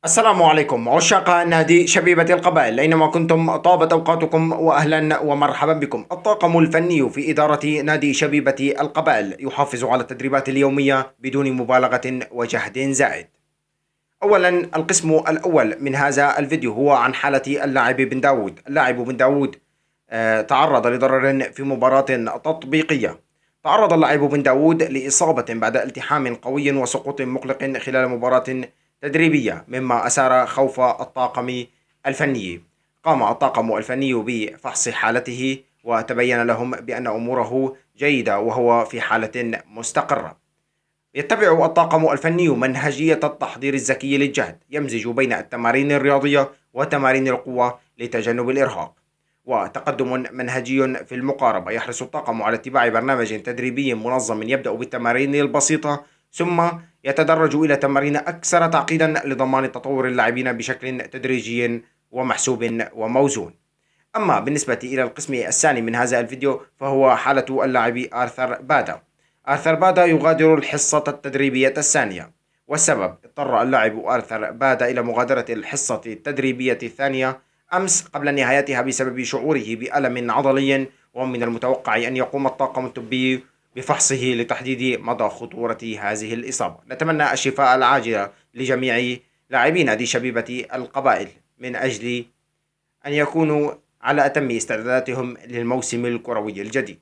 السلام عليكم عشاق نادي شبيبة القبائل أينما كنتم طابت أوقاتكم وأهلا ومرحبا بكم. الطاقم الفني في إدارة نادي شبيبة القبائل يحافظ على التدريبات اليومية بدون مبالغة وجهد زائد. أولا، القسم الأول من هذا الفيديو هو عن حالة اللاعب بن داود. اللاعب بن داود تعرض لضرر في مباراة تطبيقية. تعرض اللاعب بن داود لإصابة بعد التحام قوي وسقوط مقلق خلال مباراة تدريبية، مما أثار خوف الطاقم الفني. قام الطاقم الفني بفحص حالته وتبين لهم بأن أموره جيدة وهو في حالة مستقرة. يتبع الطاقم الفني منهجية التحضير الذكي للجهد، يمزج بين التمارين الرياضية وتمارين القوة لتجنب الإرهاق. وتقدم منهجي في المقاربة، يحرص الطاقم على اتباع برنامج تدريبي منظم يبدأ بالتمارين البسيطة ثم يتدرج إلى تمارين أكثر تعقيدا لضمان تطور اللاعبين بشكل تدريجي ومحسوب وموزون. أما بالنسبة إلى القسم الثاني من هذا الفيديو فهو حالة اللاعب آرثر بادا. آرثر بادا يغادر الحصة التدريبية الثانية، والسبب: اضطر اللاعب آرثر بادا إلى مغادرة الحصة التدريبية الثانية أمس قبل نهايتها بسبب شعوره بألم عضلي، ومن المتوقع أن يقوم الطاقم الطبي بفحصه لتحديد مدى خطورة هذه الإصابة. نتمنى الشفاء العاجل لجميع لاعبي نادي شبيبة القبائل من أجل أن يكونوا على أتم استعداداتهم للموسم الكروي الجديد.